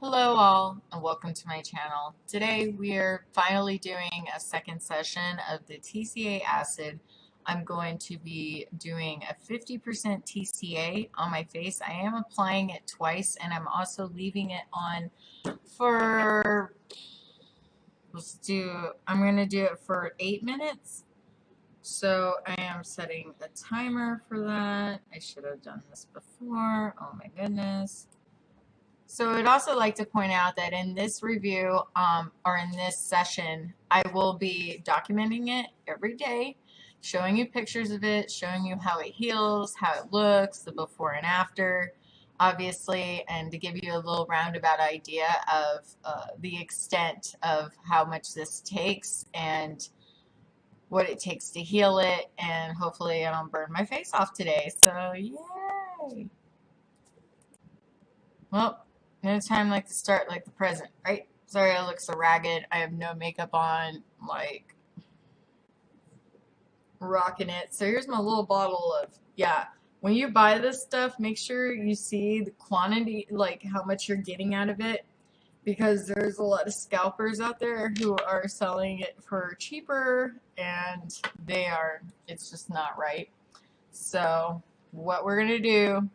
Hello all and welcome to my channel. Today we are finally doing a second session of the TCA acid. I'm going to be doing a 50% TCA on my face. I am applying it twice and I'm also leaving it on for, I'm going to do it for 8 minutes. So I am setting a timer for that. I should have done this before. Oh my goodness. So I'd also like to point out that in this review, or in this session, I will be documenting it every day, showing you pictures of it, showing you how it heals, how it looks, the before and after, obviously, and to give you a little roundabout idea of the extent of how much this takes and what it takes to heal it, and hopefully I don't burn my face off today. So, yay! Well, no time like to start like the present, right? Sorry I look so ragged. I have no makeup on, like, rocking it. So here's my little bottle of, yeah, when you buy this stuff, make sure you see the quantity, like how much you're getting out of it, because there's a lot of scalpers out there who are selling it for cheaper, and it's just not right. So what we're going to do,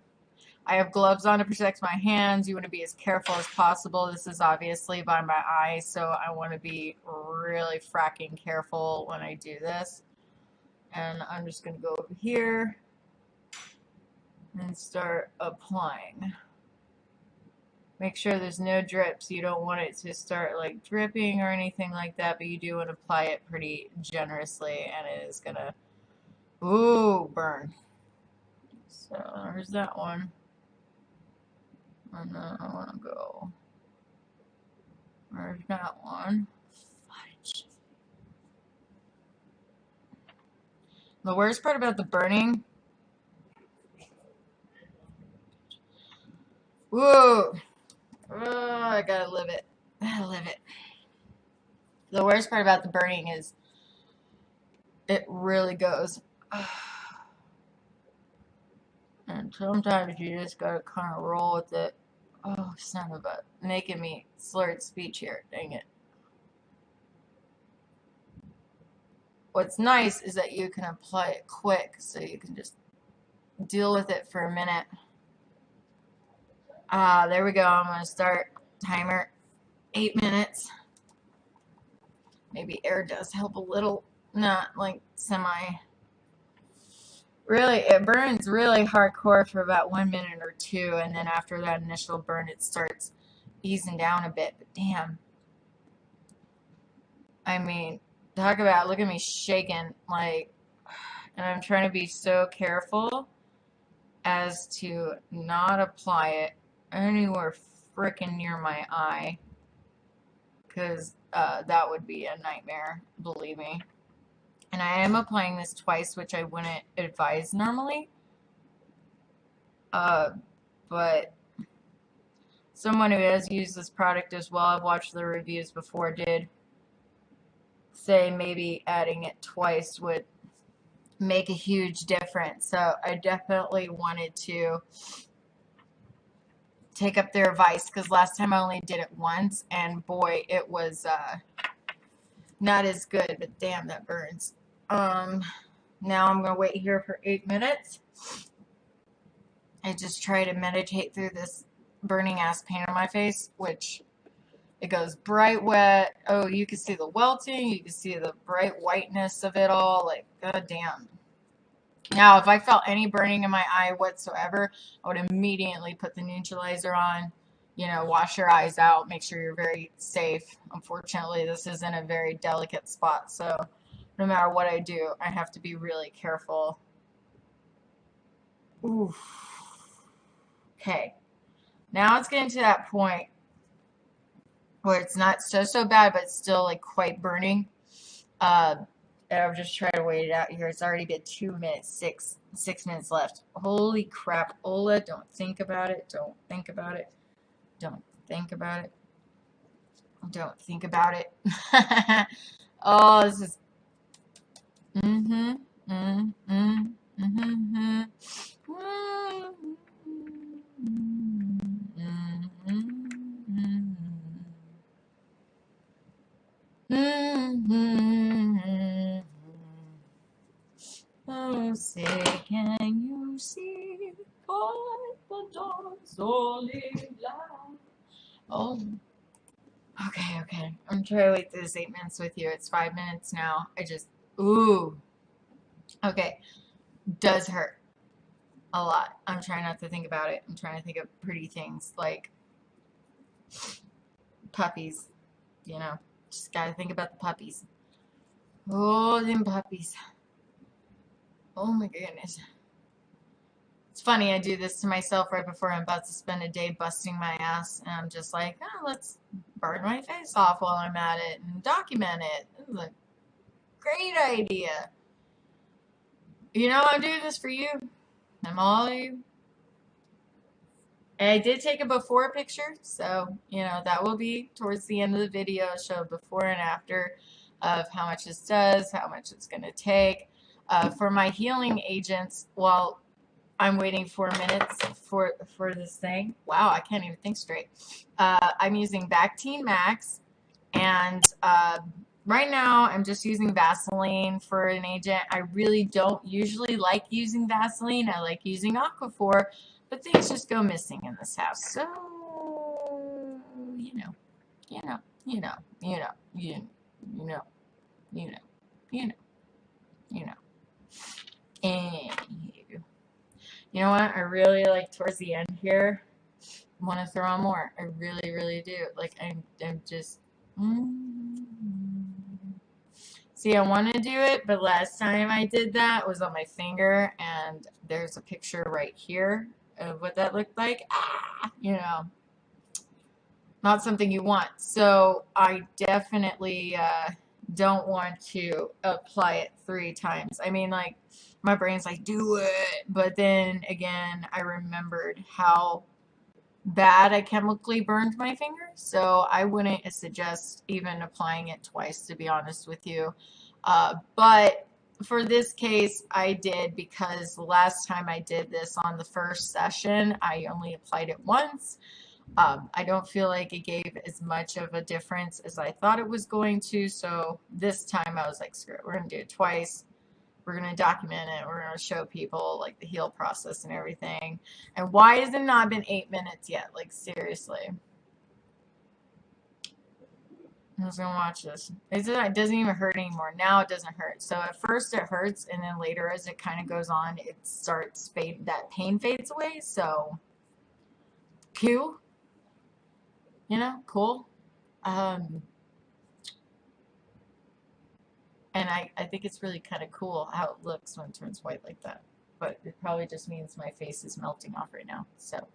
I have gloves on to protect my hands. You want to be as careful as possible. This is obviously by my eye, so I want to be really fracking careful when I do this. And I'm just going to go over here and start applying. Make sure there's no drips. You don't want it to start like dripping or anything like that, but you do want to apply it pretty generously, and it is going to, ooh, burn. So there's that one. And then I want to go, there's that one. Fudge. The worst part about the burning, whoa, oh, I gotta live it. Gotta live it. The worst part about the burning is it really goes. And sometimes you just gotta kind of roll with it. Oh, son of a, making me slurred speech here. Dang it. What's nice is that you can apply it quick, so you can just deal with it for a minute. There we go. I'm gonna start timer. 8 minutes. Maybe air does help a little, not like semi. Really, it burns really hardcore for about 1 minute or two, and then after that initial burn, it starts easing down a bit. But damn, I mean, talk about, look at me shaking, like, and I'm trying to be so careful as to not apply it anywhere freaking near my eye, because that would be a nightmare, believe me. And I am applying this twice, which I wouldn't advise normally. But someone who has used this product as well, I've watched the reviews before, did say maybe adding it twice would make a huge difference. So I definitely wanted to take up their advice, because last time I only did it once, and boy, it was not as good, but damn, that burns. Now I'm going to wait here for 8 minutes. I just try to meditate through this burning ass pain on my face, which it goes bright wet. Oh, you can see the welting. You can see the bright whiteness of it all. Like, goddamn. Now, if I felt any burning in my eye whatsoever, I would immediately put the neutralizer on. You know, wash your eyes out. Make sure you're very safe. Unfortunately, this is in a very delicate spot, so no matter what I do, I have to be really careful. Oof. Okay. Now it's getting to that point where it's not so bad, but it's still like quite burning. And I'll just try to wait it out here. It's already been 2 minutes, six minutes left. Holy crap, Ola, don't think about it. Don't think about it. Don't think about it. Don't think about it. Oh, this is say, can you see? By the dawn's early light. Oh. Okay. I'm trying to wait through this 8 minutes with you. It's 5 minutes now. Ooh. Okay. Does hurt a lot. I'm trying not to think about it. I'm trying to think of pretty things like puppies, you know. Just gotta think about the puppies. Oh, them puppies. Oh my goodness. It's funny, I do this to myself right before I'm about to spend a day busting my ass, and I'm just like, oh, let's burn my face off while I'm at it and document it. This is a great idea. You know, I'm doing this for you. I'm all you. And I did take a before picture, so, you know, that will be towards the end of the video, show before and after of how much this does, how much it's going to take. For my healing agents, while I'm waiting 4 minutes for this thing. Wow, I can't even think straight. I'm using Bactine Max, and right now I'm just using Vaseline for an agent. I really don't usually like using Vaseline. I like using Aquaphor, but things just go missing in this house. So, you know. Anywho. You know what? I really like towards the end here. Want to throw on more. I really, really do. Like I'm just. See, I want to do it, but last time I did that was on my finger, and there's a picture right here of what that looked like. You know, not something you want. So I definitely don't want to apply it 3 times. I mean, like, my brain's like, do it. But then again, I remembered how bad I chemically burned my finger. So I wouldn't suggest even applying it twice, to be honest with you. But for this case, I did, because the last time I did this on the first session, I only applied it once. I don't feel like it gave as much of a difference as I thought it was going to. So this time I was like, screw it, we're going to do it twice. We're going to document it. We're going to show people like the heal process and everything. And why has it not been 8 minutes yet? Like, seriously. I was going to watch this. It doesn't even hurt anymore. Now it doesn't hurt. So at first it hurts, and then later as it kind of goes on, it starts that pain fades away. So, cool. You know, cool. And I think it's really kind of cool how it looks when it turns white like that. But it probably just means my face is melting off right now. So,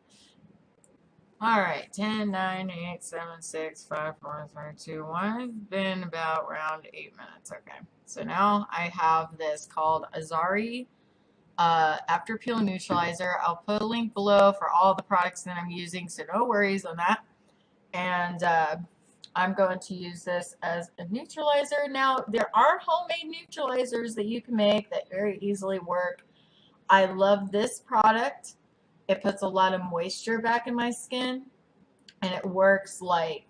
alright, 10, 9, 8, 7, 6, 5, 4, 3, 2, 1. It's been about around 8 minutes. Okay. So now I have this called Azari After Peel Neutralizer. I'll put a link below for all the products that I'm using, so no worries on that. And I'm going to use this as a neutralizer. Now, there are homemade neutralizers that you can make that very easily work. I love this product. It puts a lot of moisture back in my skin, and it works like,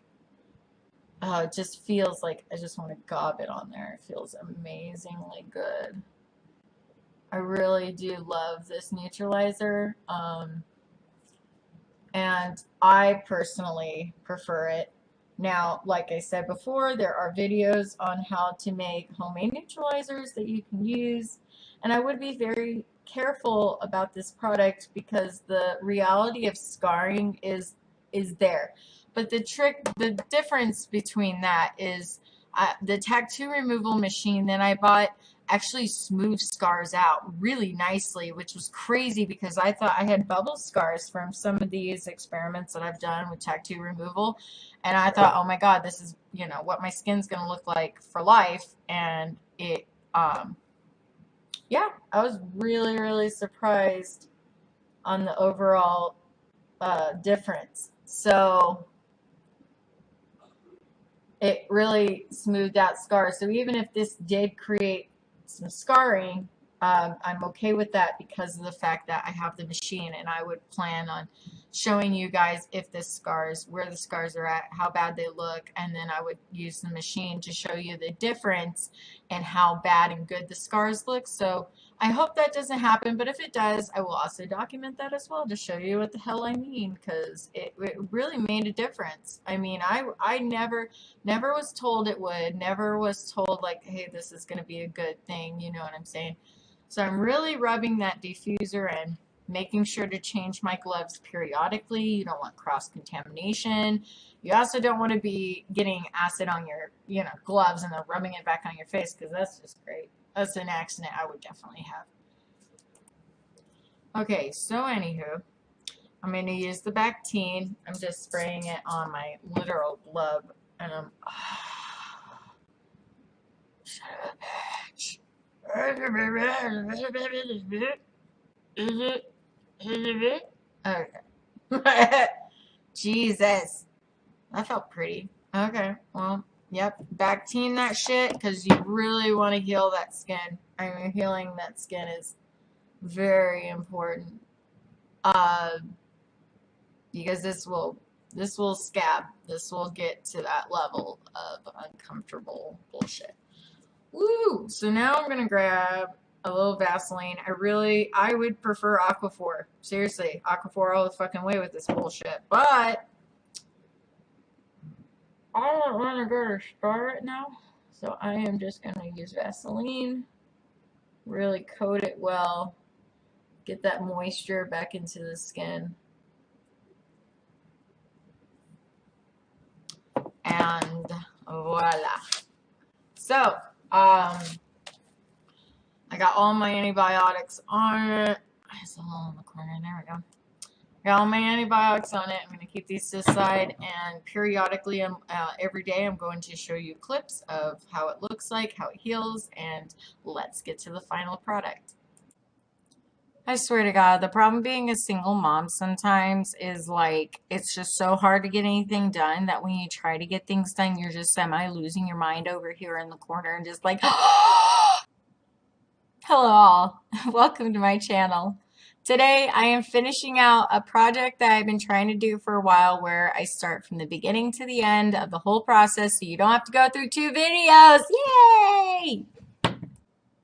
it just feels like I just want to gob it on there. It feels amazingly good. I really do love this neutralizer, and I personally prefer it. Now, like I said before, there are videos on how to make homemade neutralizers that you can use, and I would be very careful about this product because the reality of scarring is there. But the difference between that is the tattoo removal machine that I bought actually smooths scars out really nicely, which was crazy because I thought I had bubble scars from some of these experiments that I've done with tattoo removal. And I thought, oh my God, this is, you know, what my skin's going to look like for life. And it, yeah, I was really, really surprised on the overall difference. So it really smoothed out scars. So even if this did create some scarring, I'm okay with that because of the fact that I have the machine, and I would plan on showing you guys if the scars, where the scars are at, how bad they look, and then I would use the machine to show you the difference and how bad and good the scars look. So I hope that doesn't happen, but if it does, I will also document that as well to show you what the hell I mean, because it really made a difference. I mean, I never was told it would, never was told like, hey, this is going to be a good thing, you know what I'm saying? So I'm really rubbing that diffuser in, making sure to change my gloves periodically. You don't want cross-contamination. You also don't want to be getting acid on your, gloves and then rubbing it back on your face, because that's just great. That's an accident I would definitely have. Okay, so anywho, I'm going to use the Bactine. I'm just spraying it on my literal glove, and I'm... Shut up, bitch. Okay. Jesus. That felt pretty. Okay, well, yep. Bactine that shit, because you really want to heal that skin. I mean, healing that skin is very important. Because this will scab. This will get to that level of uncomfortable bullshit. Woo! So now I'm gonna grab a little Vaseline. I would prefer Aquaphor. Seriously, Aquaphor all the fucking way with this bullshit. But I don't want to go to the store right now, so I am just gonna use Vaseline. Really coat it well. Get that moisture back into the skin. And voila. So, I got all my antibiotics on it. There's a hole in the corner. There we go. Got all my antibiotics on it. I'm going to keep these to the side, and periodically, every day, I'm going to show you clips of how it looks like, how it heals, and let's get to the final product. I swear to God, the problem being a single mom sometimes is like, it's just so hard to get anything done that when you try to get things done, you're just semi losing your mind over here in the corner and just like, hello all, welcome to my channel. Today I am finishing out a project that I've been trying to do for a while, where I start from the beginning to the end of the whole process so you don't have to go through 2 videos. Yay!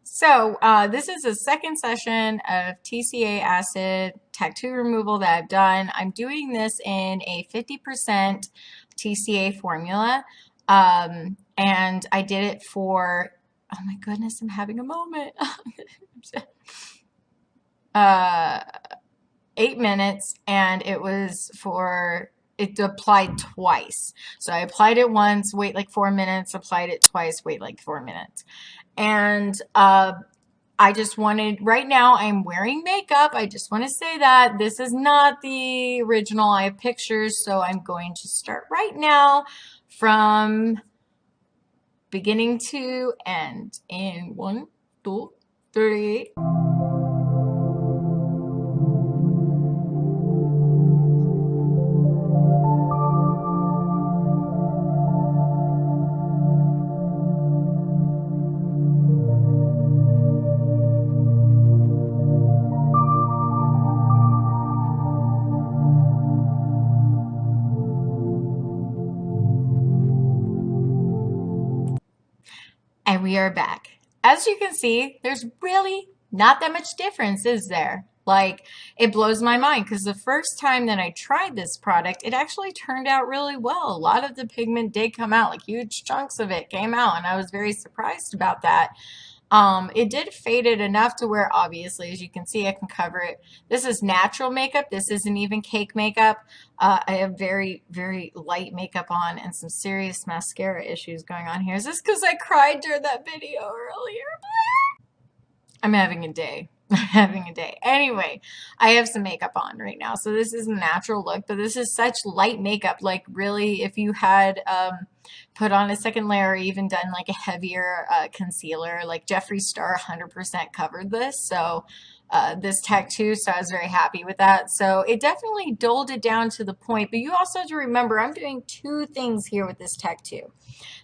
So this is the second session of TCA acid tattoo removal that I've done. I'm doing this in a 50% TCA formula, and I did it for, oh my goodness, I'm having a moment. 8 minutes, and it was for, it applied twice. So I applied it once, wait like 4 minutes, applied it twice, wait like 4 minutes. And I just wanted, right now I'm wearing makeup. I just want to say that this is not the original. I have pictures, so I'm going to start right now from beginning to end in 1, 2, 3. And we are back. As you can see, there's really not that much difference, is there? Like, it blows my mind, because the first time that I tried this product, it actually turned out really well. A lot of the pigment did come out, like huge chunks of it came out, and I was very surprised about that. It did faded enough to where, obviously, as you can see, I can cover it. This is natural makeup. This isn't even cake makeup. I have very, very light makeup on and some serious mascara issues going on here. Is this because I cried during that video earlier? I'm having a day. I'm having a day. Anyway, I have some makeup on right now. So this is a natural look, but this is such light makeup. Like, really, if you had put on a second layer or even done like a heavier concealer, like Jeffree Star 100% covered this. So this tattoo, so I was very happy with that. So it definitely dulled it down to the point, but you also have to remember, I'm doing 2 things here with this tattoo.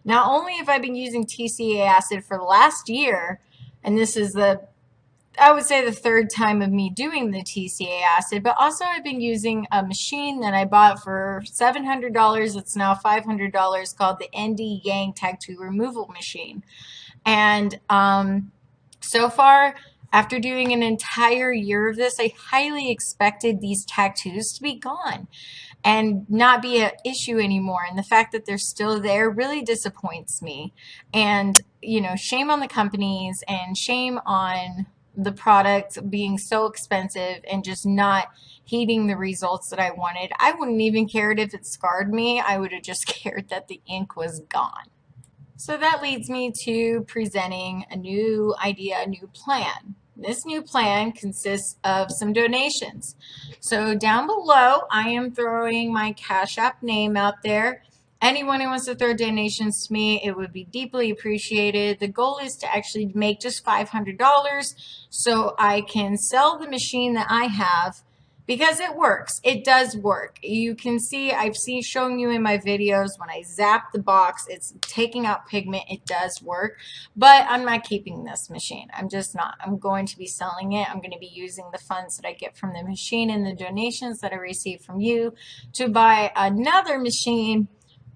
Not only have I been using TCA acid for the last year, and this is the I would say the third time of me doing the TCA acid, but also I've been using a machine that I bought for $700. It's now $500, called the ND Yang Tattoo Removal Machine. And so far, after doing an entire year of this, I highly expected these tattoos to be gone and not be an issue anymore. And the fact that they're still there really disappoints me. And, you know, shame on the companies and shame on the product being so expensive and just not heeding the results that I wanted. I wouldn't even cared if it scarred me. I would have just cared that the ink was gone. So that leads me to presenting a new idea, a new plan. This new plan consists of some donations. So down below, I am throwing my Cash App name out there. Anyone who wants to throw donations to me, it would be deeply appreciated. The goal is to actually make just $500 so I can sell the machine that I have, because it works. It does work. You can see, I've shown you in my videos, when I zap the box, it's taking out pigment. It does work, but I'm not keeping this machine. I'm just not. I'm going to be selling it. I'm going to be using the funds that I get from the machine and the donations that I receive from you to buy another machine,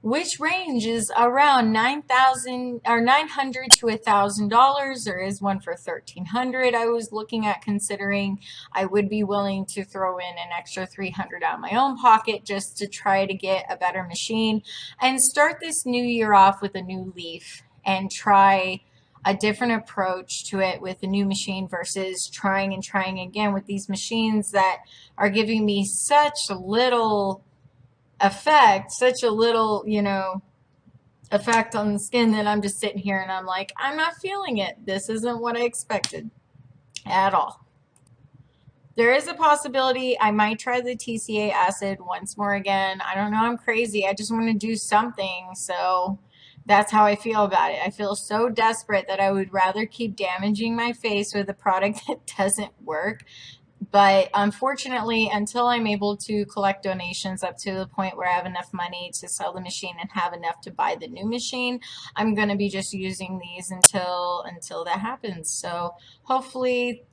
which ranges around $9,000 or $900 to $1,000. There is one for $1,300 I was looking at considering. I would be willing to throw in an extra $300 out of my own pocket just to try to get a better machine and start this new year off with a new leaf and try a different approach to it with a new machine versus trying and trying again with these machines that are giving me such little effect, such a little, you know, effect on the skin that I'm just sitting here and I'm like, I'm not feeling it. This isn't what I expected at all. There is a possibility I might try the TCA acid once more again. I don't know, I'm crazy. I just want to do something. So that's how I feel about it. I feel so desperate that I would rather keep damaging my face with a product that doesn't work. But unfortunately, until I'm able to collect donations up to the point where I have enough money to sell the machine and have enough to buy the new machine, I'm going to be just using these until that happens. So hopefully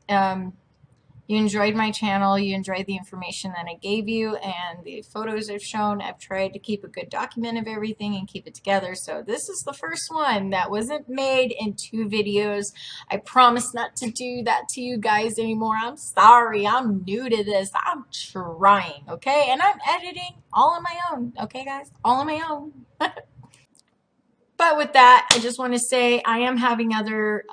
you enjoyed my channel, you enjoyed the information that I gave you and the photos I've shown. I've tried to keep a good document of everything and keep it together. So this is the first one that wasn't made in 2 videos. I promise not to do that to you guys anymore. I'm sorry, I'm new to this. I'm trying, okay? And I'm editing all on my own, okay guys? All on my own. But with that, I just want to say I am having other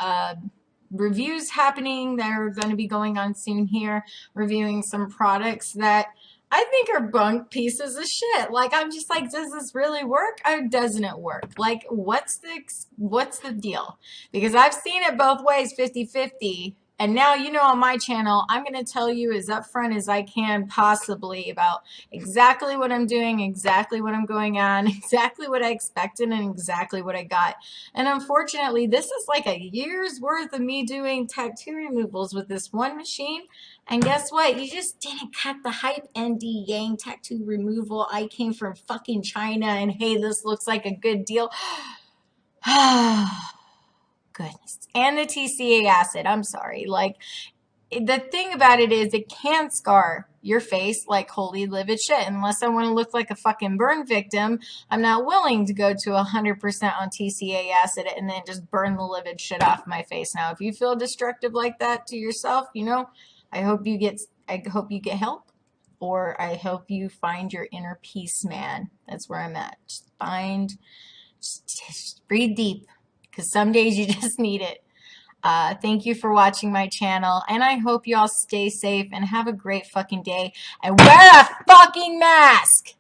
reviews happening that are going to be going on soon here, reviewing some products that I think are bunk pieces of shit. Like, I'm just like, does this really work or doesn't it work? Like, what's the deal? Because I've seen it both ways, 50-50. And now, you know, on my channel, I'm going to tell you as upfront as I can possibly about exactly what I'm doing, exactly what I'm going on, exactly what I expected, and exactly what I got. And unfortunately, this is like a year's worth of me doing tattoo removals with this one machine. And guess what? You just didn't cut the hype, ND Yang tattoo removal. I came from fucking China and hey, this looks like a good deal. Goodness. And the TCA acid. I'm sorry. Like, the thing about it is it can scar your face like holy livid shit. Unless I want to look like a fucking burn victim, I'm not willing to go to 100% on TCA acid and then just burn the livid shit off my face. Now, if you feel destructive like that to yourself, you know, I hope you get help, or I hope you find your inner peace, man. That's where I'm at. Just breathe deep, because some days you just need it. Thank you for watching my channel, and I hope you all stay safe and have a great fucking day, and wear a fucking mask!